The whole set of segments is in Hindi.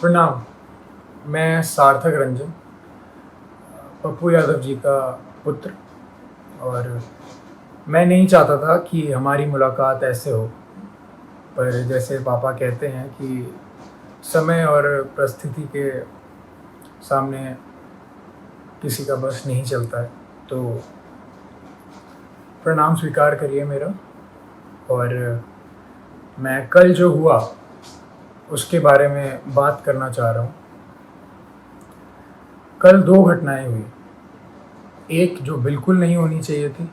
प्रणाम। मैं सार्थक रंजन, पप्पू यादव जी का पुत्र, और मैं नहीं चाहता था कि हमारी मुलाकात ऐसे हो, पर जैसे पापा कहते हैं कि समय और परिस्थिति के सामने किसी का बस नहीं चलता है, तो प्रणाम स्वीकार करिए मेरा। और मैं कल जो हुआ उसके बारे में बात करना चाह रहा हूँ। कल दो घटनाएं हुई, एक जो बिल्कुल नहीं होनी चाहिए थी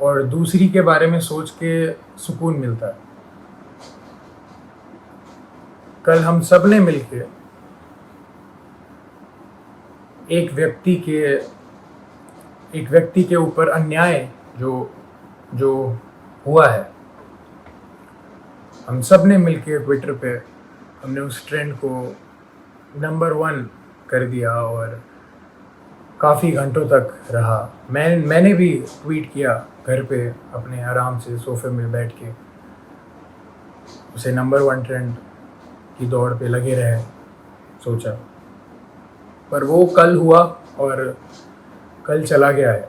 और दूसरी के बारे में सोच के सुकून मिलता है। कल हम सब ने मिलके एक व्यक्ति के ऊपर अन्याय जो जो हुआ है, हम सब ने मिलके ट्विटर पे हमने उस ट्रेंड को नंबर 1 कर दिया और काफ़ी घंटों तक रहा। मैंने भी ट्वीट किया घर पे अपने आराम से सोफे में बैठ के, उसे नंबर 1 ट्रेंड की दौड़ पे लगे रहे सोचा। पर वो कल हुआ और कल चला गया है,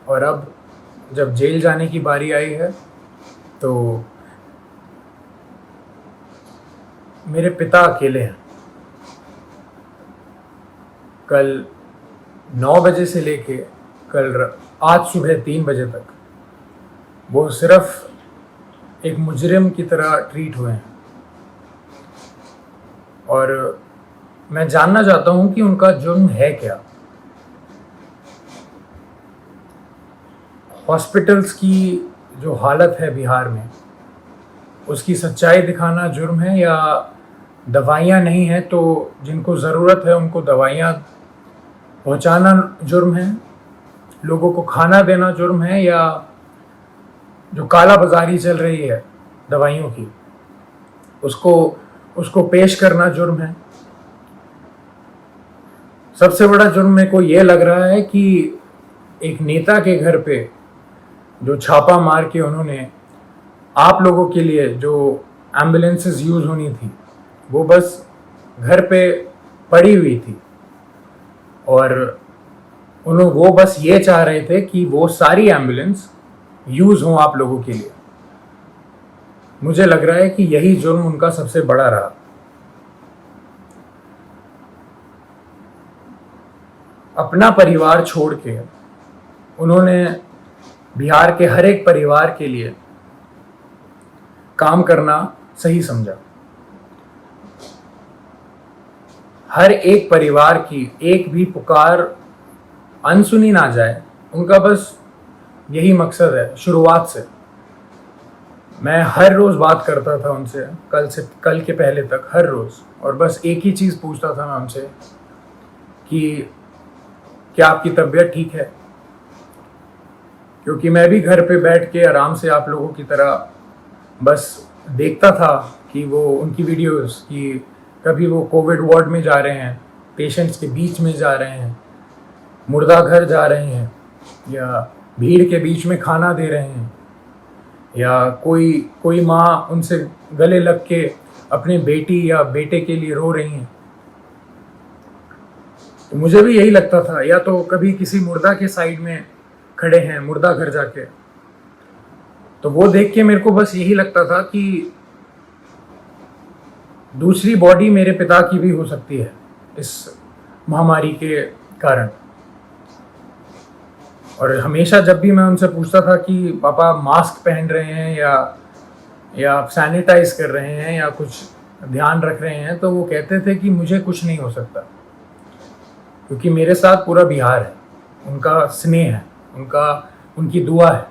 और अब जब जेल जाने की बारी आई है तो मेरे पिता अकेले हैं। कल 9 बजे से लेके आज सुबह 3 बजे तक वो सिर्फ एक मुजरिम की तरह ट्रीट हुए हैं, और मैं जानना चाहता हूं कि उनका जुर्म है क्या। हॉस्पिटल्स की जो हालत है बिहार में, उसकी सच्चाई दिखाना जुर्म है, या दवाइयाँ नहीं है तो जिनको ज़रूरत है उनको दवाइयाँ पहुँचाना जुर्म है, लोगों को खाना देना जुर्म है, या जो काला बाजारी चल रही है दवाइयों की उसको पेश करना जुर्म है। सबसे बड़ा जुर्म मेरे को ये लग रहा है कि एक नेता के घर पे जो छापा मार के उन्होंने आप लोगों के लिए जो एम्बुलेंसेस यूज़ होनी थी वो बस घर पे पड़ी हुई थी, और वो बस ये चाह रहे थे कि वो सारी एम्बुलेंस यूज़ हों आप लोगों के लिए। मुझे लग रहा है कि यही जुर्म उनका सबसे बड़ा रहा। अपना परिवार छोड़ के उन्होंने बिहार के हर एक परिवार के लिए काम करना सही समझा। हर एक परिवार की एक भी पुकार अनसुनी ना जाए, उनका बस यही मकसद है। शुरुआत से मैं हर रोज़ बात करता था उनसे, कल के पहले तक हर रोज़, और बस एक ही चीज़ पूछता था मैं उनसे कि क्या आपकी तबीयत ठीक है, क्योंकि मैं भी घर पे बैठ के आराम से आप लोगों की तरह बस देखता था कि वो उनकी वीडियोस, कि कभी वो कोविड वार्ड में जा रहे हैं, पेशेंट्स के बीच में जा रहे हैं, मुर्दा घर जा रहे हैं, या भीड़ के बीच में खाना दे रहे हैं, या कोई माँ उनसे गले लग के अपने बेटी या बेटे के लिए रो रही हैं। तो मुझे भी यही लगता था, या तो कभी किसी मुर्दा के साइड में खड़े हैं मुर्दा घर जाके, तो वो देख के मेरे को बस यही लगता था कि दूसरी बॉडी मेरे पिता की भी हो सकती है इस महामारी के कारण। और हमेशा जब भी मैं उनसे पूछता था कि पापा मास्क पहन रहे हैं या सैनिटाइज कर रहे हैं या कुछ ध्यान रख रहे हैं, तो वो कहते थे कि मुझे कुछ नहीं हो सकता, क्योंकि मेरे साथ पूरा बिहार है, उनका स्नेह है, उनकी दुआ है।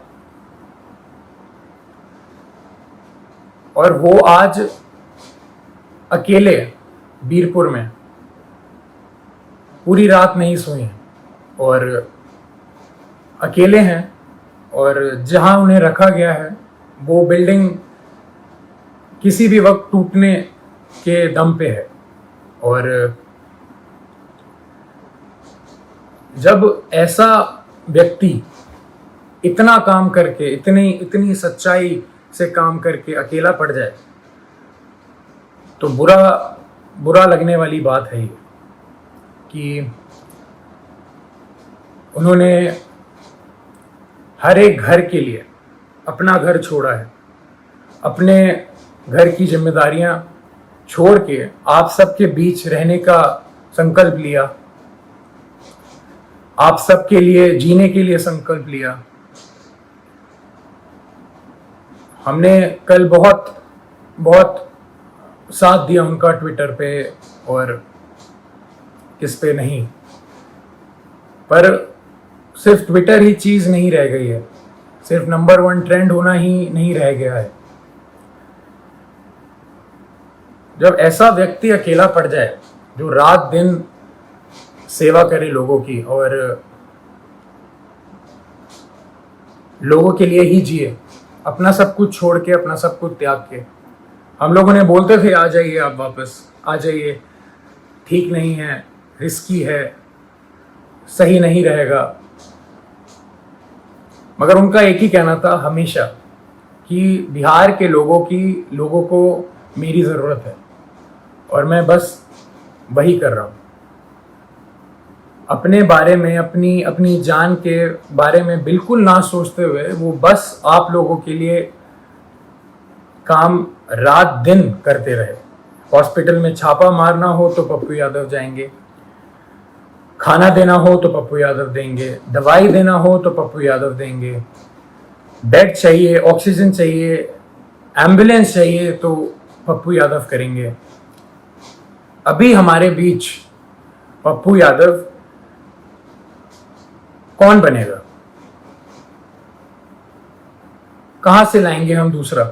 और वो आज अकेले बीरपुर में पूरी रात नहीं सोए हैं और अकेले हैं, और जहां उन्हें रखा गया है वो बिल्डिंग किसी भी वक्त टूटने के दम पे है। और जब ऐसा व्यक्ति इतना काम करके, इतनी सच्चाई से काम करके अकेला पड़ जाए, तो बुरा लगने वाली बात है ये कि उन्होंने हर एक घर के लिए अपना घर छोड़ा है, अपने घर की जिम्मेदारियां छोड़ के आप सबके बीच रहने का संकल्प लिया, आप सबके लिए जीने के लिए संकल्प लिया। हमने कल बहुत बहुत साथ दिया उनका ट्विटर पे और किस पे नहीं, पर सिर्फ ट्विटर ही चीज़ नहीं रह गई है, सिर्फ नंबर 1 ट्रेंड होना ही नहीं रह गया है। जब ऐसा व्यक्ति अकेला पड़ जाए जो रात दिन सेवा करे लोगों की और लोगों के लिए ही जिए, अपना सब कुछ छोड़ के, अपना सब कुछ त्याग के। हम लोगों ने बोलते थे आ जाइए, आप वापस आ जाइए, ठीक नहीं है, रिस्की है, सही नहीं रहेगा, मगर उनका एक ही कहना था हमेशा कि बिहार के लोगों को मेरी ज़रूरत है और मैं बस वही कर रहा हूँ। अपने बारे में, अपनी जान के बारे में बिल्कुल ना सोचते हुए वो बस आप लोगों के लिए काम रात दिन करते रहे। हॉस्पिटल में छापा मारना हो तो पप्पू यादव जाएंगे, खाना देना हो तो पप्पू यादव देंगे, दवाई देना हो तो पप्पू यादव देंगे, बेड चाहिए, ऑक्सीजन चाहिए, एम्बुलेंस चाहिए तो पप्पू यादव करेंगे। अभी हमारे बीच पप्पू यादव कौन बनेगा? कहां से लाएंगे हम दूसरा?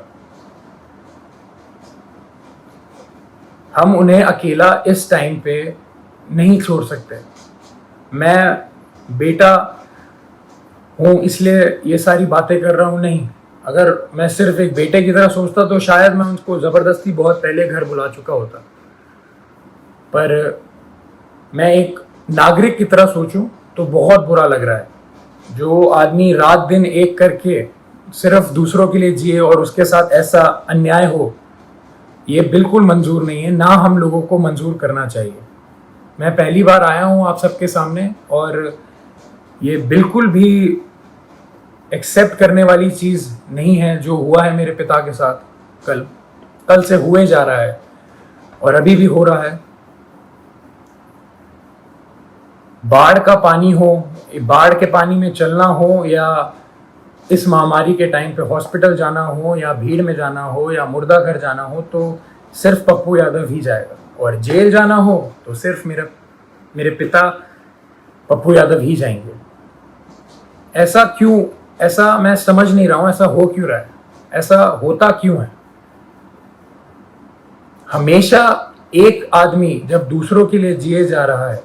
हम उन्हें अकेला इस टाइम पे नहीं छोड़ सकते। मैं बेटा हूं इसलिए ये सारी बातें कर रहा हूं, नहीं। अगर मैं सिर्फ एक बेटे की तरह सोचता तो शायद मैं उनको ज़बरदस्ती बहुत पहले घर बुला चुका होता, पर मैं एक नागरिक की तरह सोचूं तो बहुत बुरा लग रहा है। जो आदमी रात दिन एक करके सिर्फ दूसरों के लिए जिए और उसके साथ ऐसा अन्याय हो, ये बिल्कुल मंजूर नहीं है, ना हम लोगों को मंजूर करना चाहिए। मैं पहली बार आया हूँ आप सबके सामने और ये बिल्कुल भी एक्सेप्ट करने वाली चीज़ नहीं है जो हुआ है मेरे पिता के साथ। कल से हुए जा रहा है और अभी भी हो रहा है। बाढ़ का पानी हो, बाढ़ के पानी में चलना हो, या इस महामारी के टाइम पे हॉस्पिटल जाना हो, या भीड़ में जाना हो, या मुर्दा घर जाना हो, तो सिर्फ पप्पू यादव ही जाएगा। और जेल जाना हो तो सिर्फ मेरे पिता पप्पू यादव ही जाएंगे। ऐसा क्यों? ऐसा मैं समझ नहीं रहा हूँ, ऐसा हो क्यों रहा है? ऐसा होता क्यों है? हमेशा एक आदमी जब दूसरों के लिए जिए जा रहा है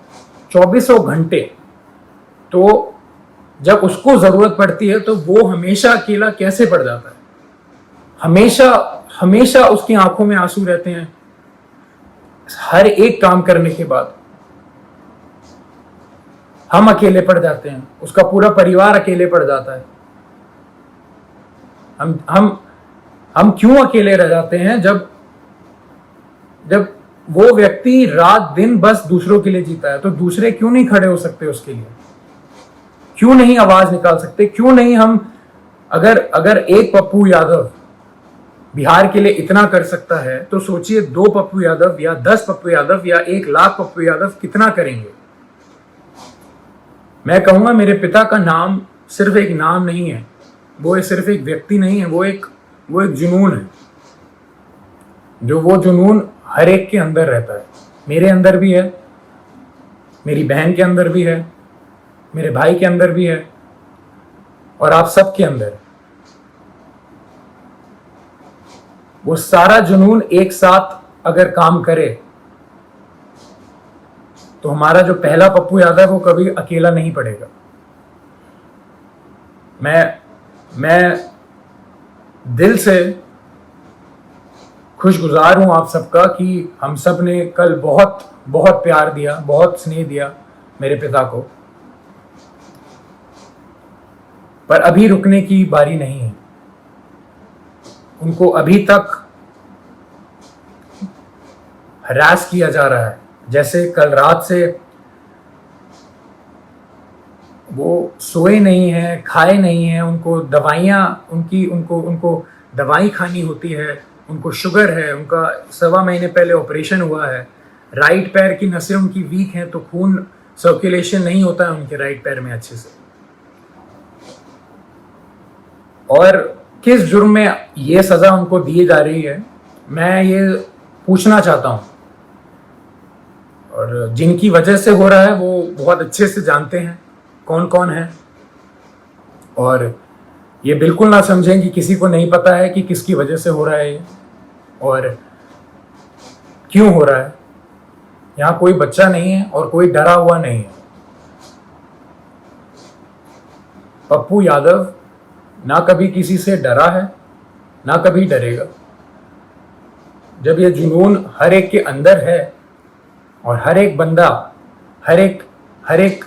24 घंटे, तो जब उसको जरूरत पड़ती है तो वो हमेशा अकेला कैसे पड़ जाता है? हमेशा उसकी आंखों में आंसू रहते हैं हर एक काम करने के बाद। हम अकेले पड़ जाते हैं, उसका पूरा परिवार अकेले पड़ जाता है। हम क्यों अकेले रह जाते हैं जब वो व्यक्ति रात दिन बस दूसरों के लिए जीता है? तो दूसरे क्यों नहीं खड़े हो सकते उसके लिए? क्यों नहीं आवाज निकाल सकते? क्यों नहीं हम, अगर एक पप्पू यादव बिहार के लिए इतना कर सकता है तो सोचिए 2 पप्पू यादव या 10 पप्पू यादव या 1 लाख पप्पू यादव कितना करेंगे। मैं कहूंगा मेरे पिता का नाम सिर्फ एक नाम नहीं है, वो सिर्फ एक व्यक्ति नहीं है, वो एक जुनून है। वो जुनून हर एक के अंदर रहता है। मेरे अंदर भी है, मेरी बहन के अंदर भी है, मेरे भाई के अंदर भी है, और आप सब के अंदर। वो सारा जुनून एक साथ अगर काम करे तो हमारा जो पहला पप्पू यादव है वो कभी अकेला नहीं पड़ेगा। मैं दिल से खुशगुजार हूं आप सबका कि हम सब ने कल बहुत बहुत प्यार दिया, बहुत स्नेह दिया मेरे पिता को, पर अभी रुकने की बारी नहीं है। उनको अभी तक हरास किया जा रहा है। जैसे कल रात से वो सोए नहीं हैं, खाए नहीं हैं, उनको दवाइयाँ उनकी उनको उनको दवाई खानी होती है, उनको शुगर है, उनका 1.25 महीने पहले ऑपरेशन हुआ है, राइट पैर की नसें उनकी वीक हैं, तो खून सर्कुलेशन नहीं होता है उनके राइट पैर में अच्छे से। और किस जुर्म में ये सज़ा उनको दी जा रही है, मैं ये पूछना चाहता हूँ। और जिनकी वजह से हो रहा है वो बहुत अच्छे से जानते हैं कौन कौन है, और ये बिल्कुल ना समझें कि किसी को नहीं पता है कि किसकी वजह से हो रहा है ये और क्यों हो रहा है। यहाँ कोई बच्चा नहीं है और कोई डरा हुआ नहीं है। पप्पू यादव ना कभी किसी से डरा है, ना कभी डरेगा। जब ये जुनून हर एक के अंदर है और हर एक बंदा, हर एक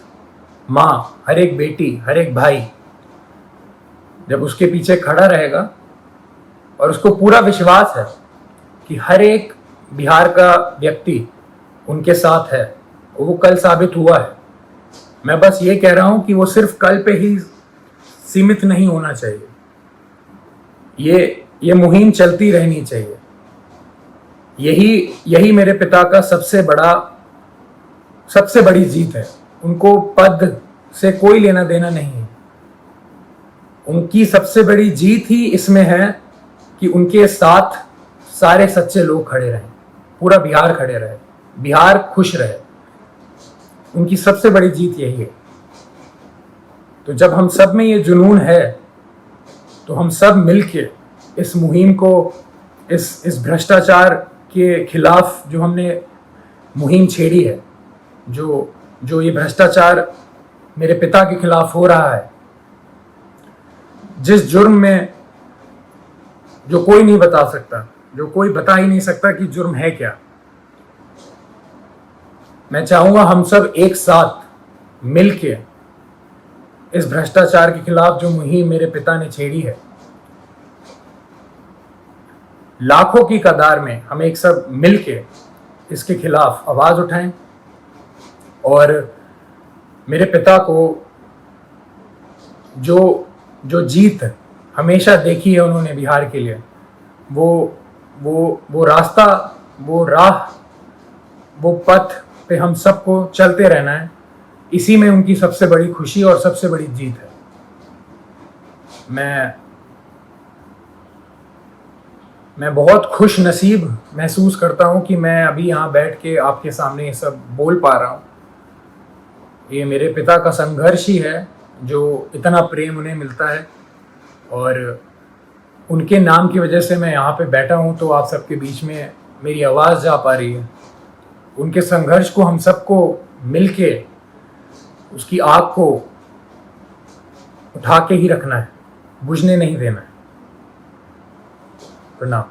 माँ, हर एक बेटी, हर एक भाई जब उसके पीछे खड़ा रहेगा और उसको पूरा विश्वास है कि हर एक बिहार का व्यक्ति उनके साथ है, वो कल साबित हुआ है। मैं बस ये कह रहा हूँ कि वो सिर्फ कल पे ही सीमित नहीं होना चाहिए, ये मुहिम चलती रहनी चाहिए। यही मेरे पिता का सबसे बड़ी जीत है। उनको पद से कोई लेना देना नहीं है। उनकी सबसे बड़ी जीत ही इसमें है कि उनके साथ सारे सच्चे लोग खड़े रहें, पूरा बिहार खड़े रहे, बिहार खुश रहे। उनकी सबसे बड़ी जीत यही है। तो जब हम सब में ये जुनून है तो हम सब मिलके इस मुहिम को, इस भ्रष्टाचार के खिलाफ जो हमने मुहिम छेड़ी है, जो ये भ्रष्टाचार मेरे पिता के खिलाफ हो रहा है, जिस जुर्म में जो कोई नहीं बता सकता, जो कोई बता ही नहीं सकता कि जुर्म है क्या, मैं चाहूंगा हम सब एक साथ मिलके इस भ्रष्टाचार के खिलाफ जो मुहिम मेरे पिता ने छेड़ी है, लाखों की कतार में हम एक सब मिलके इसके खिलाफ आवाज उठाएं और मेरे पिता को जो जीत हमेशा देखी है उन्होंने बिहार के लिए, वो रास्ता, वो राह, वो पथ पे हम सबको चलते रहना है। इसी में उनकी सबसे बड़ी खुशी और सबसे बड़ी जीत है। मैं बहुत खुश नसीब महसूस करता हूँ कि मैं अभी यहाँ बैठ के आपके सामने ये सब बोल पा रहा हूँ। ये मेरे पिता का संघर्ष ही है जो इतना प्रेम उन्हें मिलता है, और उनके नाम की वजह से मैं यहाँ पे बैठा हूँ तो आप सबके बीच में मेरी आवाज़ जा पा रही है। उनके संघर्ष को हम सबको मिलके उसकी आग को उठा के ही रखना है, बुझने नहीं देना है। प्रणाम।